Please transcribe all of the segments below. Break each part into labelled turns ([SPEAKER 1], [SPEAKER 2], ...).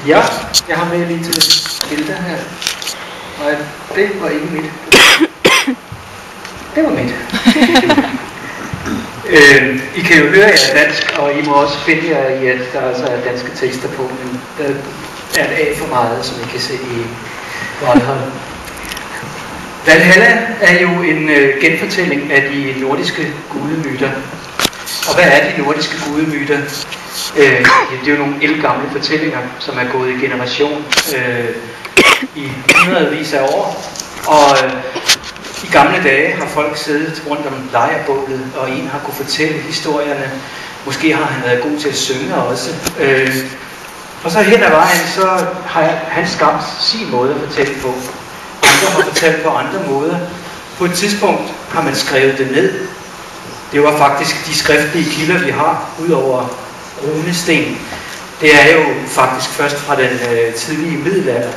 [SPEAKER 1] Ja, jeg har med lige til billeder her. Og det var ikke mit. Det var mit. I kan jo høre, at jeg er dansk, og I må også finde jer i, at der altså er danske tekster på, men der er et A for meget, som I kan se i Valhalla. Valhalla er jo en genfortælling af de nordiske gudemyter. Og hvad er de nordiske gudemyter? Det er jo nogle ældgamle fortællinger, som er gået i generation i hundredvis af år. Og i gamle dage har folk siddet rundt om lejrbålet, og en har kunne fortælle historierne. Måske har han været god til at synge også. Og så hen ad vejen, så har han skabt sin måde at fortælle på. Andre har fortalt på andre måder. På et tidspunkt har man skrevet det ned. Det var faktisk de skriftlige kilder, vi har, udover runesten. Det er jo faktisk først fra den tidlige middelalder.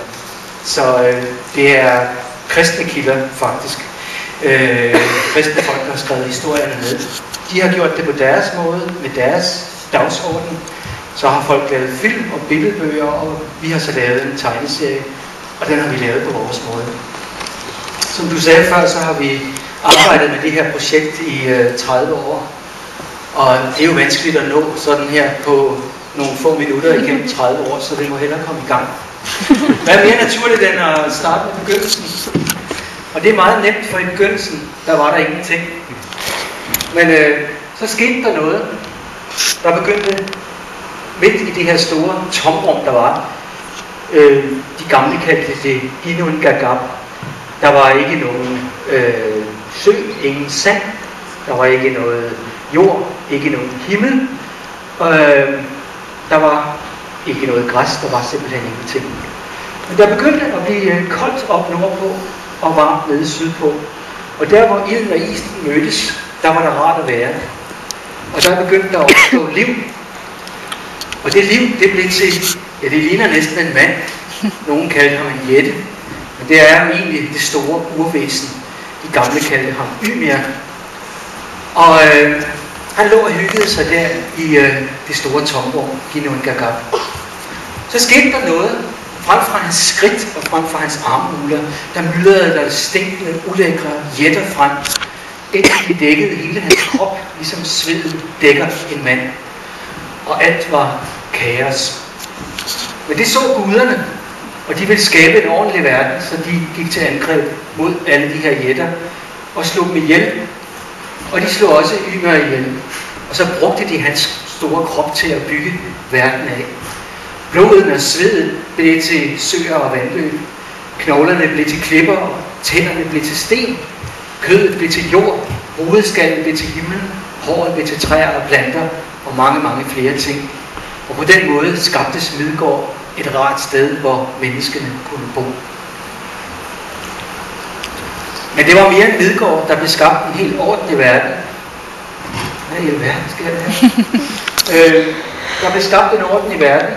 [SPEAKER 1] Så det er kristne kilder faktisk. Kristne folk har skrevet historierne ned. De har gjort det på deres måde, med deres dagsorden. Så har folk lavet film og billedbøger, og vi har så lavet en tegneserie, og den har vi lavet på vores måde. Som du sagde før, så har vi arbejdet med det her projekt i 30 år. Og det er jo vanskeligt at nå sådan her på nogle få minutter igennem 30 år, så det må hellere komme i gang. Hvad er mere naturligt end at starte med begyndelsen? Og det er meget nemt, for i begyndelsen, der var der ingenting. Men så skete der noget. Der begyndte midt i det her store tomrum, der var. De gamle kaldte det Ginun Gagab. Der var ikke nogen sø, ingen sand. Der var ikke noget jord, ikke nogen himmel. Der var ikke noget græs, der var simpelthen ingenting. Men der begyndte at blive koldt op nordpå og varmt nede sydpå. Og der hvor ilden og isen mødtes, der var der rart at være. Og der begyndte der at opstå liv. Og det liv, det blev til, ja, det ligner næsten en mand. Nogen kaldte ham en jætte. Men det er egentlig det store urvæsen. De gamle kaldte ham Ymir. Og han lå og hyggede sig der i det store tomrum, Ginun Gagab. Så skete der noget. Frem fra hans skridt og frem fra hans armhuler, der myldrede der stinkende, ulækre jætter frem. Indtil dækkede hele hans krop, ligesom sveden dækker en mand. Og alt var kaos. Men det så guderne, og de ville skabe en ordentlig verden, så de gik til angreb mod alle de her jætter og slog dem ihjel. Og de slog også Ymir ihjel. Og så brugte de hans store krop til at bygge verden af. Blodet og svedet blev til søer og vandløb. Knoglerne blev til klipper, og tænderne blev til sten. Kødet blev til jord. Hovedskallen blev til himlen. Håret blev til træer og planter. Og mange, mange flere ting. Og på den måde skabtes Midgård et rart sted, hvor menneskene kunne bo. Men det var mere en Midgård, der blev skabt en helt ordentlig verden. Hvad i alverden sker det her? Der blev skabt en ordentlig verden.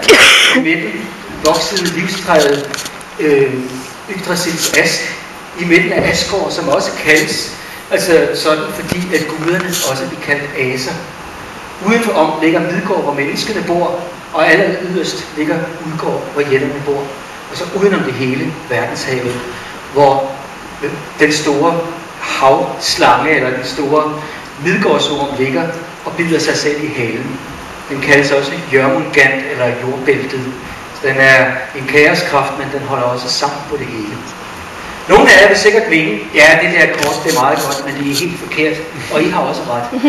[SPEAKER 1] I midten voksede livstræet Yggdrasils ask. I midten af Asgård, som også kaldes, altså sådan fordi at guderne også bliver kaldt aser. Udenfor ligger Midgård, hvor menneskene bor, og aller yderst ligger Udgård, hvor jætterne bor. Og så udenom det hele verdenshavet, hvor den store havslange, eller den store Midgårdsorm ligger og bider sig selv i halen. Den kaldes også Jørmungand eller jordbæltet. Så den er en kaoskraft, men den holder også sammen på det hele. Nogle af jer vil sikkert mene, ja, det der kort, det er meget godt, men det er helt forkert. Og I har også ret.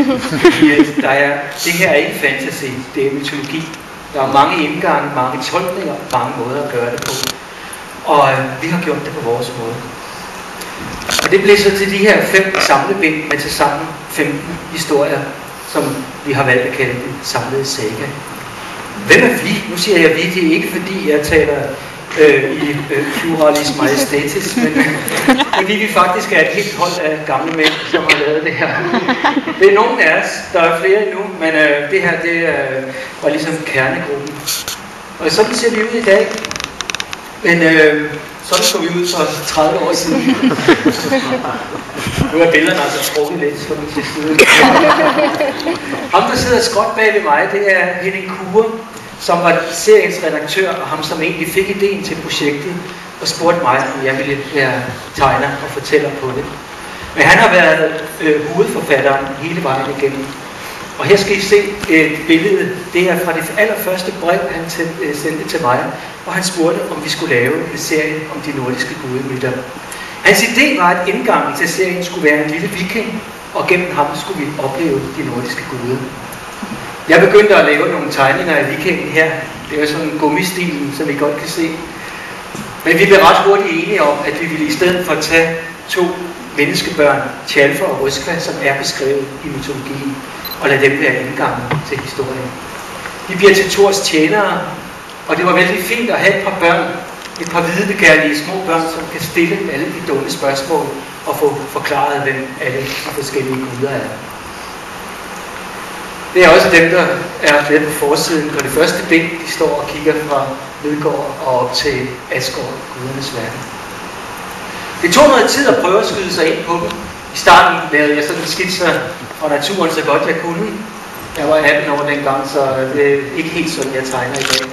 [SPEAKER 1] Det her er ikke fantasy, det er mytologi. Der er mange indgange, mange tolkninger, mange måder at gøre det på. Og vi har gjort det på vores måde. Og det blev så til de her 5 samlebind med til sammen 15 historier, som vi har valgt at kalde den samlede saga. Hvem er vi? Nu siger jeg vi, det er ikke fordi jeg taler i pluralis majestatis, men fordi vi faktisk er et helt hold af gamle mænd, som har lavet det her. Det er nogle af os, der er flere endnu, men det her, det var ligesom kernegruppen. Og sådan ser vi ud i dag, men sådan så vi ud for 30 år siden. Nu er billederne altså trukket lidt, så man til side. Ham, der sidder skråt bag ved mig, det er Henning Kure, som var seriens redaktør, og ham som egentlig fik idéen til projektet, og spurgte mig, om jeg ville være tegner og fortæller på det. Men han har været hovedforfatteren hele vejen igennem. Og her skal I se et billede, det er fra det allerførste brev, han sendte til mig, hvor han spurgte, om vi skulle lave en serie om de nordiske gudemyter. Hans idé var, at indgangen til serien skulle være en lille viking, og gennem ham skulle vi opleve de nordiske guder. Jeg begyndte at lave nogle tegninger af vikingen her. Det var sådan en gummistil, som I godt kan se. Men vi blev ret hurtigt enige om, at vi ville i stedet for tage 2 menneskebørn, Tjalfer og Røskva, som er beskrevet i mytologien, og lade dem være indgangen til historien. De bliver til Thors tjenere, og det var vældig fint at have et par børn, et par videbegærlige små børn, som kan stille alle de dumme spørgsmål og få forklaret, hvem alle de forskellige guder er. Det er også dem, der er lidt på forsiden på det første bind. De står og kigger fra Midgård og op til Asgård, gudernes verden. Det tog noget tid at prøve at skyde sig ind på dem. I starten lavede jeg sådan en skitser fra naturen så godt jeg kunne. Jeg var 18 år dengang, så det er ikke helt sådan, jeg tegner i dag.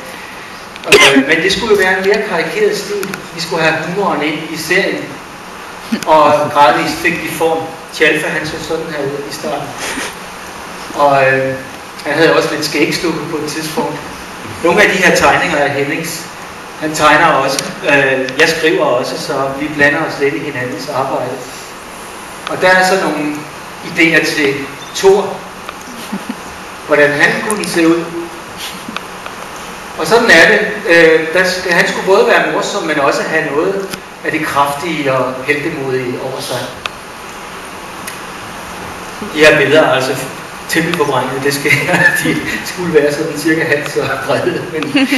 [SPEAKER 1] Men det skulle jo være en mere karikeret stil. Vi skulle have humoren ind i serien. Og gradvist fik de form. Tjalfa, han så sådan her ud i starten. Og han havde også lidt skægstukke på et tidspunkt. Nogle af de her tegninger er Hennings. Han tegner også. Jeg skriver også, så vi blander os lidt i hinandens arbejde. Og der er så nogle idéer til Thor. Hvordan han kunne se ud. Og sådan er det. Han skulle både være morsom, men også have noget af det kraftige og heltemodige over sig. De her billeder er altså tempelforvrænget, det skal de skulle være sådan cirka halvt så brede. Men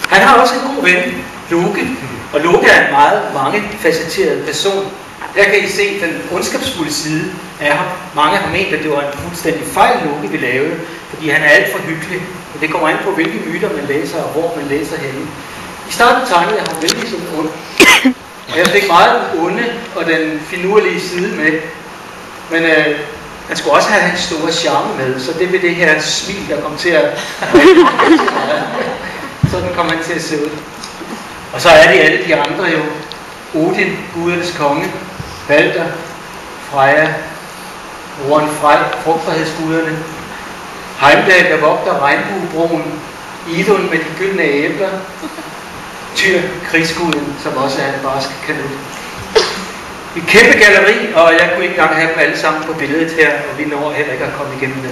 [SPEAKER 1] han har også en god ven, Loke. Og Loke er en meget mangefacetteret person. Der kan I se den ondskabsfulde side af ham. Mange har ment, at det var en fuldstændig fejl, Loke vi lavede, fordi han er alt for hyggelig. Og det kommer an på, hvilke myter man læser, og hvor man læser henne. I starten tegnede jeg ham vældig sådan ond. Og jeg fik meget onde og den finurlige side med. Men han skulle også have hans store charme med, så det vil det her smil, der kom til at... Sådan kom han til at se ud. Og så er det alle de andre jo. Odin, gudernes konge, Balder, Freja, Roren Frej, frugtbarhedsguderne, Heimdall, der vogter regnbuebroen, Idun med de gyldne æbler, Tyr, krigsguden, som også er en barsk kanut. Et kæmpe galleri, og jeg kunne ikke engang have dem alle sammen på billedet her, og vi når heller ikke at komme igennem det.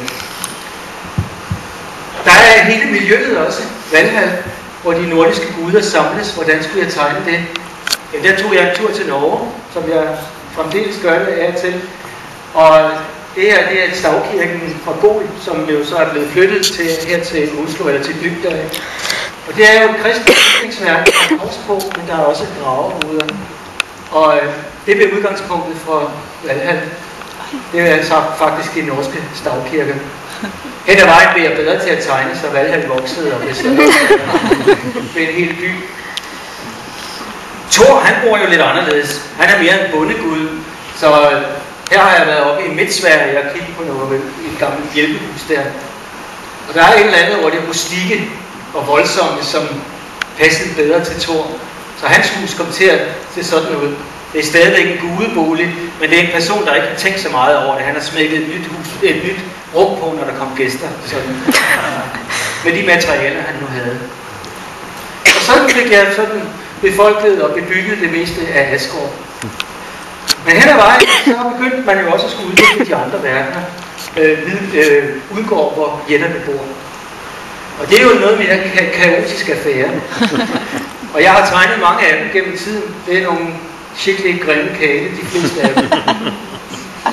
[SPEAKER 1] Der er hele miljøet også, Valhalla, hvor de nordiske guder samles. Hvordan skulle jeg tegne det? Ja, der tog jeg en tur til Norge, som jeg fremdeles gør det af til. Og det her, det er stavkirken fra Gol, som jo så er blevet flyttet her til Oslo, eller til bygda. Og det er jo et kristent bygningsværk, men der er også gravehoveder. Og det bliver udgangspunktet for Valhalla. Det er så faktisk de norske stavkirker. Hen ad vejen blev jeg bedre til at tegne, så Valhalla voksede og blev en hel by. Thor, han bor jo lidt anderledes. Han er mere en bondegud. Så her har jeg været oppe i Midt-Sverige og kigget på et gammelt hjælpehus der. Og der er et eller andet, hvor det er rustikke og voldsomme, som passede bedre til Thor. Så hans hus kom til at se sådan ud. Det er stadigvæk en gudebolig, men det er en person, der ikke har tænkt så meget over det. Han har smækket et nyt rum på, når der kom gæster. Sådan. Med de materialer, han nu havde. Og sådan fik jeg sådan befolket og bebygget det meste af Asgård. Men hen ad vejen, så begyndte man jo også at skulle udvikle de andre verdener. Udgår, hvor jætterne bor. Og det er jo noget mere kaotisk affære. Og jeg har tegnet mange af dem gennem tiden. Det er nogle skikkelig grimme kage, de fleste af dem.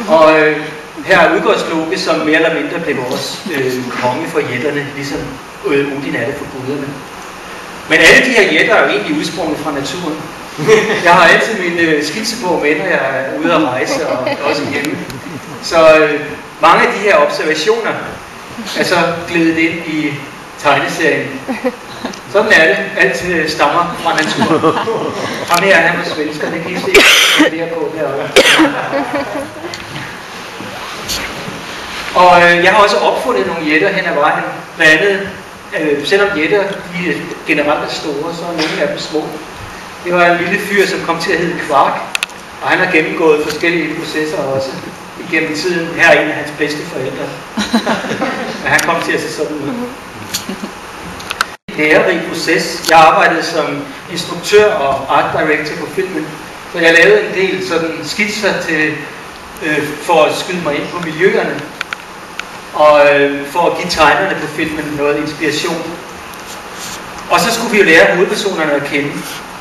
[SPEAKER 1] Og her er udgårdsloke, som mere eller mindre blev vores konge for jætterne, ligesom Odin er det for guderne. Men alle de her jætter er jo egentlig udsprunget fra naturen. Jeg har altid min skitsebog med, når jeg er ude at rejse og også hjemme. Så mange af de her observationer er så glædet ind i tegneserien. Sådan er det. Alt stammer fra naturen. Ham her, han var svensker, det kan I se flere på deroppe. Og jeg har også opfundet nogle jætter hen ad vejen. Blandt andet selvom jætter de generelt er store, så er nogle af dem små. Det var en lille fyr, som kom til at hedde Quark, og han har gennemgået forskellige processer også igennem tiden. Her er en af hans bedste forældre. Men han kom til at se sådan ud. Det er en proces. Jeg arbejdede som instruktør og art director på filmen, så jeg lavede en del sådan skitser til, for at skyde mig ind på miljøerne, og for at give tegnerne på filmen noget inspiration. Og så skulle vi jo lære hovedpersonerne at kende.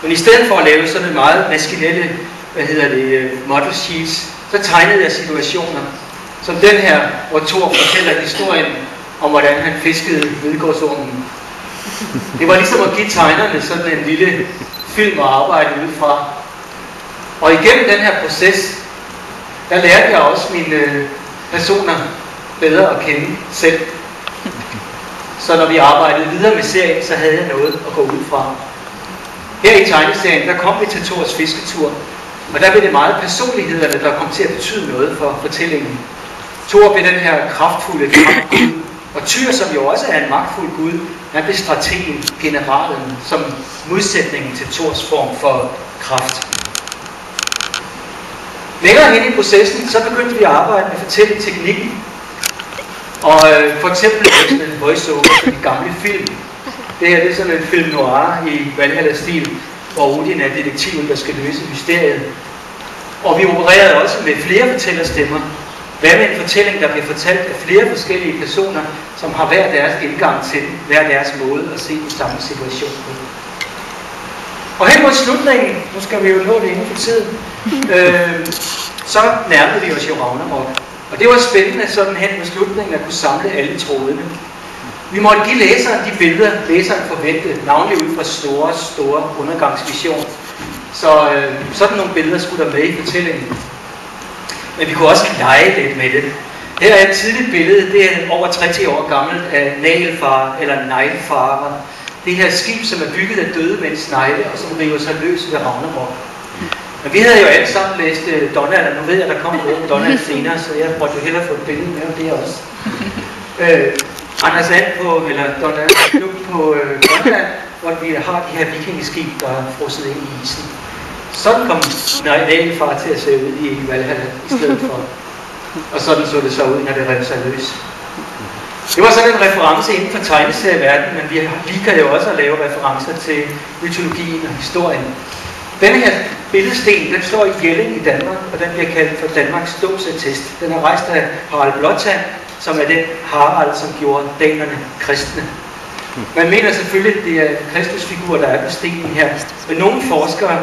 [SPEAKER 1] Men i stedet for at lave sådan en meget maskinelle, model sheets, så tegnede jeg situationer, som den her, hvor Thor fortæller historien om, hvordan han fiskede Midgårdsormen. Det var ligesom at give tegnerne sådan en lille film at arbejde ud fra. Og igennem den her proces, der lærte jeg også mine personer bedre at kende selv. Så når vi arbejdede videre med serien, så havde jeg noget at gå ud fra. Her i tegneserien, der kom vi til Thors fisketur, og der blev det meget personlighederne, der kom til at betyde noget for fortællingen. Thor blev den her kraftfulde kampgud, og Tyr, som jo også er en magtfuld gud, han blev strategen, generalen, som modsætningen til Thors form for kraft. Længere hen i processen, så begyndte vi at arbejde med fortælleteknikken. Og for eksempel sådan en voice-over i de gamle film. Det her det er sådan en film noir i Valhalla-stil, hvor Odin er detektiven, der skal løse mysteriet. Og vi opererede også med flere fortællerstemmer. Hvad med en fortælling, der bliver fortalt af flere forskellige personer, som har hver deres indgang til den, hver deres måde at se den samme situation på. Og hen mod slutningen, nu skal vi jo nå det inden for tiden, så nærmede vi os jo Ragnarok. Og det var spændende sådan hen mod slutningen at kunne samle alle trådene. Vi måtte give læseren de billeder, læseren forventede, navnlig ud fra store undergangsvision. Så sådan nogle billeder skulle der med i fortællingen. Men vi kunne også lege lidt med det. Her er et tidligt billede, det er over 30 år gammelt af Nagelfar eller Neglfarer. Det her skib, som er bygget af døde mænds negle, og som river sig løs ved Ragnarok. Men vi havde jo alle sammen læst Donald, og nu ved jeg, at der kommer noget Donald senere, så jeg måtte jo hellere få et billede med om det også. Anders And på, eller Donald Klub på Grønland, hvor vi har de her vikingeskib, der er frosset ind i isen. Sådan kom Nagelfar til at se ud i Valhalla i stedet for. Og sådan så det så ud, når det rev sig løs. Det var sådan en reference inden for tegneserieverdenen, men vi liker jo også at lave referencer til mytologien og historien. Denne her billedsten, den står i Jelling i Danmark, og den bliver kaldt for Danmarks dåbsattest. Den er rejst af Harald Blåtand, som er den Harald, som gjorde danerne kristne. Man mener selvfølgelig, at det er Kristusfigur, der er på stenen her. Men nogle forskere,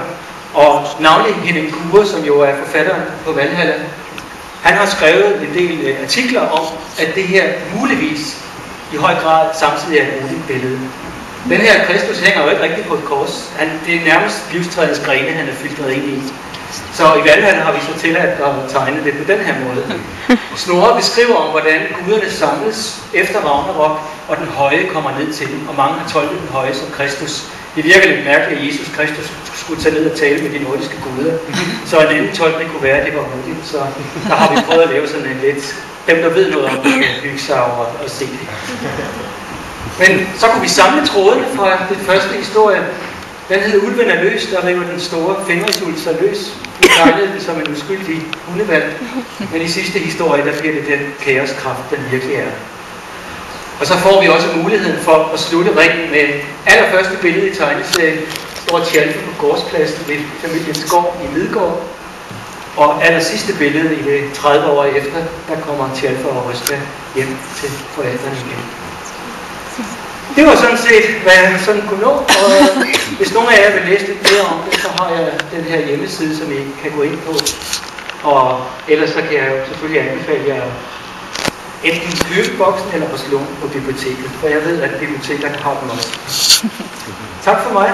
[SPEAKER 1] og navnlig Henning Kure, som jo er forfatteren på Valhalla, han har skrevet en del artikler om, at det her muligvis i høj grad samtidig er et muligt billede. Den her Kristus hænger jo ikke rigtig på et kors. Det er nærmest livstrædens grene, han er filtreret ind i. Så i Valhalla har vi så tilladt at tegne det på den her måde. Snorre beskriver om, hvordan guderne samles efter Ragnarok, og den høje kommer ned til dem, og mange har tolket den høje som Kristus. Det virker lidt mærkeligt, at Jesus Kristus skulle tage ned og tale med de nordiske guder. Så en anden tolkning kunne være, at det var muligt. Så der har vi prøvet at lave sådan en lidt... Dem, der ved noget om det, kan hygge sig over og se det. Men så kunne vi samle trådene fra den første historie. Den hed Ulven er løs, der river den store Fenrisulf sig løs. Vi tegnede det som en uskyldig hundevalg. Men i sidste historie, der bliver det den kaoskraft, den virkelig er. Og så får vi også muligheden for at slutte ringen med allerførste billede i tegneserien. Står Tjalfe på gårdspladsen ved familiens gård i Midgård. Og aller sidste billede i det 30 år efter, der kommer Tjalfe og Røsta hjem til forældrene igen. Det var sådan set, hvad jeg sådan kunne nå, og hvis nogen af jer vil læse lidt mere om det, så har jeg den her hjemmeside, som I kan gå ind på. Og ellers så kan jeg jo selvfølgelig anbefale jer enten købe boksen eller også låne på biblioteket, for jeg ved, at bibliotekerne har dem også. Tak for mig.